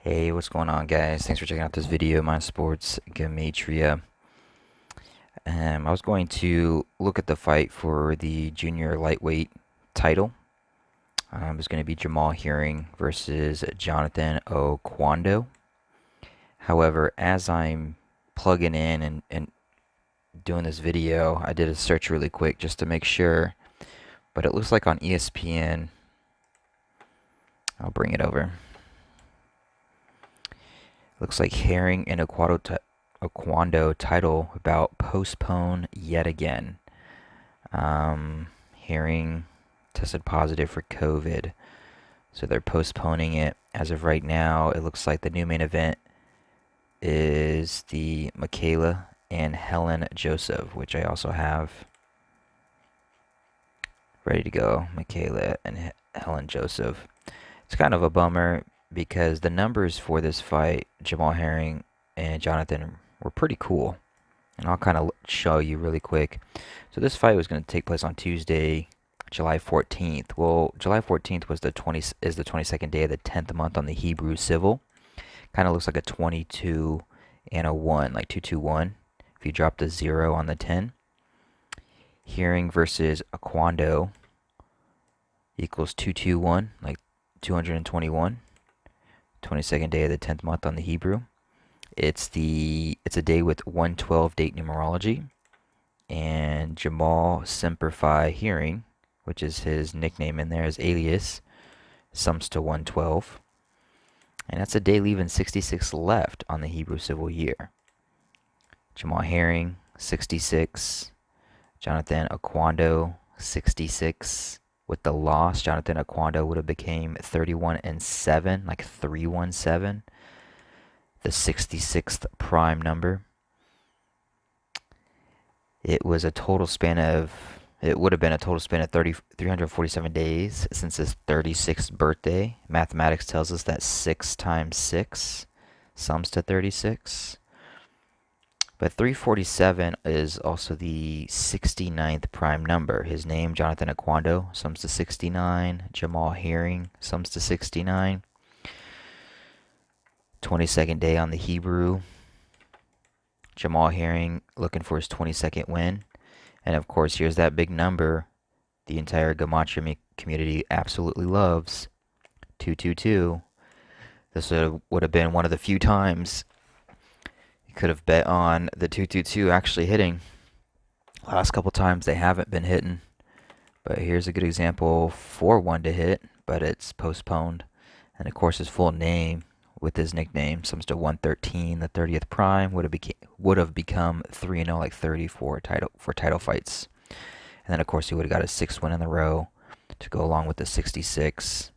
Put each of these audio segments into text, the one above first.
Hey, what's going on, guys? Thanks for checking out this video. My sports Gematria. I was going to look at the fight for the junior lightweight title. It's going to be Jamal Hearing versus Jonathan Oquando. However, as I'm plugging in and doing this video, I did a search really quick just to make sure. But it looks like on ESPN, I'll bring it over. Looks like Herring and Oquando title about postpone yet again. Herring tested positive for COVID, so they're postponing it. As of right now, it looks like the new main event is the Michaela and Helen Joseph, which I also have ready to go. Michaela and Helen Joseph. It's kind of a bummer because the numbers for this fight, Jamal Herring and Jonathan, were pretty cool. And I'll kind of show you really quick. So this fight was going to take place on Tuesday, July 14th. Well, July 14th was the 22nd day of the 10th month on the Hebrew Civil. Kind of looks like a 22 and a 1, like 221. If you drop the 0 on the 10. Hearing versus Aquando equals 221, like 221. 22nd day of the 10th month on the Hebrew. It's a day with 112 date numerology, and Jamal Semper Fi Hearing, which is his nickname in there, his alias, sums to 112. And that's a day leaving 66 left on the Hebrew Civil Year. Jamal Herring, 66. Jonathan Oquando, 66. With the loss, Jonathan Oquando would have became 31 and 7, like 317, the 66th prime number. It was a total span of it would have been a total span of 347 days since his 36th birthday. Mathematics tells us that 6 times 6 sums to 36. But 347 is also the 69th prime number. His name, Jonathan Oquando, sums to 69. Jamal Herring sums to 69. 22nd day on the Hebrew. Jamal Herring looking for his 22nd win. And of course, here's that big number the entire Gematria community absolutely loves. 222. This would have been one of the few times you could have bet on the 222 actually hitting. Last couple times they haven't been hitting. But here's a good example for one to hit, but it's postponed. And of course, his full name with his nickname sums to 113. The 30th prime would have become 3-0, like 30 for title fights. And then of course he would have got a 6th win in a row to go along with the 66,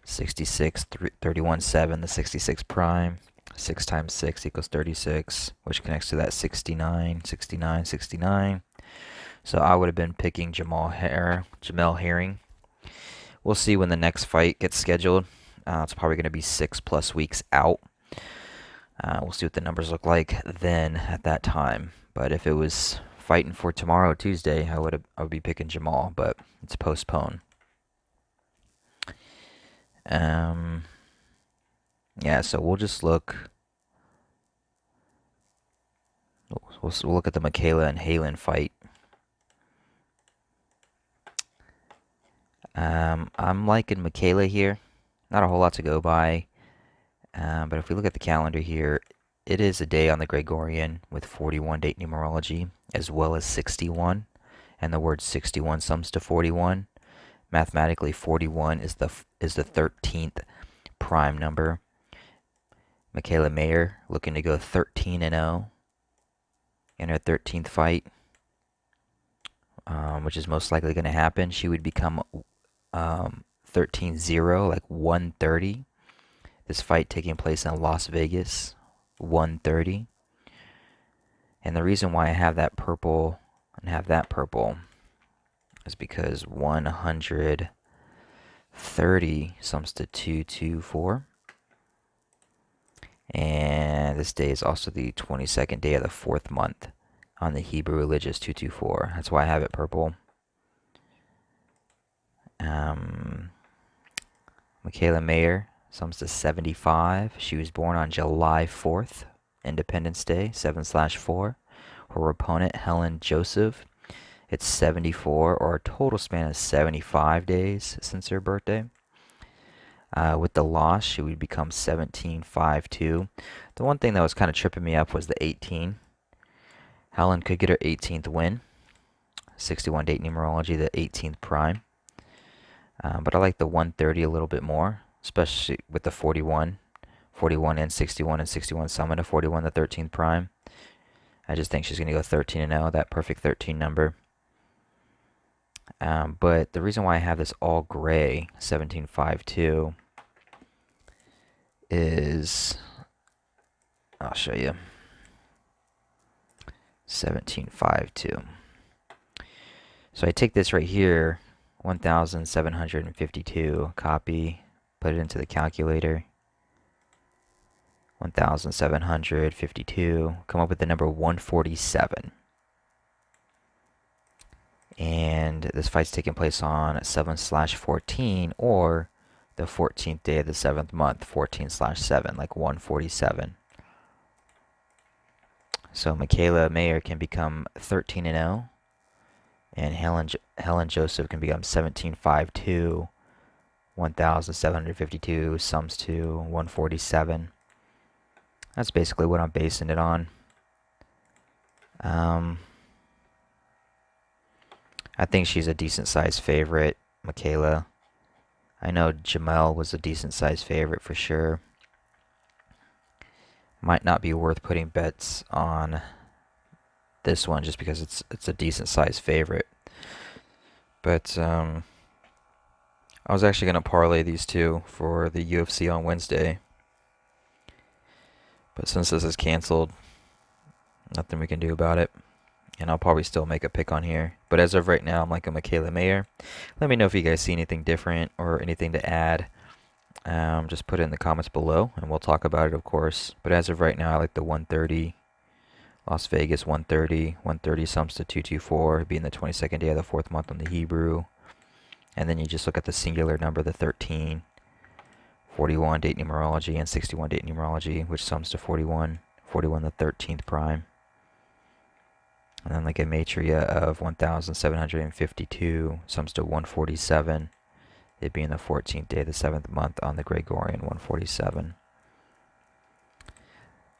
66, 31-7, the 66 prime. 6 times 6 equals 36, which connects to that 69, 69, 69. So I would have been picking Jamal Herring. We'll see when the next fight gets scheduled. It's probably going to be 6+ weeks out. We'll see what the numbers look like then at that time. But if it was fighting for tomorrow, Tuesday, I would be picking Jamal, but it's postponed. Yeah, so we'll just look. We'll look at the Michaela and Halen fight. I'm liking Michaela here. Not a whole lot to go by. But if we look at the calendar here, it is a day on the Gregorian with 41 date numerology, as well as 61. And the word 61 sums to 41. Mathematically, 41 is the 13th prime number. Michaela Mayer looking to go 13-0 in her 13th fight, which is most likely going to happen. She would become 13-0, like 130. This fight taking place in Las Vegas, 130. And the reason why I have that purple and have that purple is because 130 sums to 224. And this day is also the 22nd day of the 4th month on the Hebrew religious 224. That's why I have it purple. Michaela Mayer sums to 75. She was born on July 4th, Independence Day, 7/4. Her opponent, Helen Joseph, it's 74, or a total span of 75 days since her birthday. With the loss, she would become 17-5-2. The one thing that was kind of tripping me up was the 18. Helen could get her 18th win. 61 date numerology, the 18th prime. But I like the 130 a little bit more, especially with the 41. 41 and 61 summon to 41, the 13th prime. I just think she's going to go 13-0, that perfect 13 number. But the reason why I have this all gray 17-5-2 is, I'll show you. 17-5-2. So I take this right here, 1,752, copy, put it into the calculator. 1,752, come up with the number 147. And this fight's taking place on 7/14, or the 14th day of the 7th month, 14/7, like 147. So Mikaela Mayer can become 13-0, and Helen Joseph can become 17-5-2. 1,752 sums to 147. That's basically what I'm basing it on. I think she's a decent sized favorite, Mikaela. I know Jamel was a decent sized favorite for sure. Might not be worth putting bets on this one just because it's a decent sized favorite. But I was actually going to parlay these two for the UFC on Wednesday. But since this is canceled, nothing we can do about it. And I'll probably still make a pick on here. But as of right now, I'm like a Mikaela Mayer. Let me know if you guys see anything different or anything to add. Just put it in the comments below, and we'll talk about it, of course. But as of right now, I like the 130. Las Vegas 130. 130 sums to 224, being the 22nd day of the 4th month on the Hebrew. And then you just look at the singular number, the 13. 41 date numerology and 61 date numerology, which sums to 41. 41 the 13th prime. And then like a gematria of 1,752 sums to 147. It being the 14th day of the 7th month on the Gregorian, 147.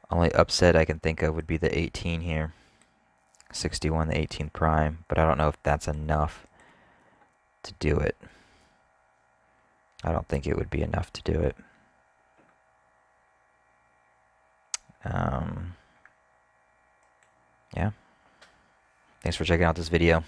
Only upset I can think of would be the 18 here. 61, the 18th prime. But I don't know if that's enough to do it. I don't think it would be enough to do it. Yeah. Thanks for checking out this video.